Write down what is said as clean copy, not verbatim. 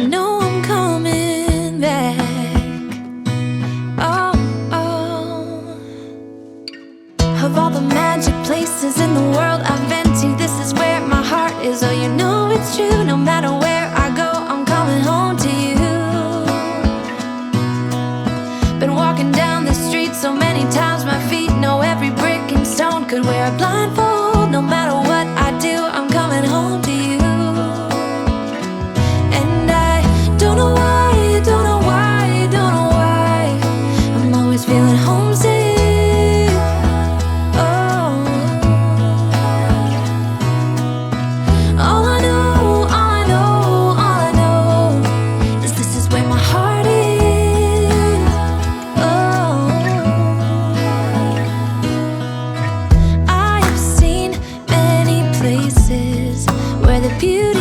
I know I'm coming back. Oh, oh. Of all the magic places in the world I've been to, this is where my heart is. Oh, you know it's true. No matter where I go, I'm coming home to you. Been walking down the street so many times, my feet know every brick and stone. Could wear a blindfold. No matter what I do, I'm coming home to you. And I don't know why, don't know why, don't know why I'm always feeling homesick. Oh, all I know, all I know, all I know is this is where my heart is. Oh, I have seen many places where the beauty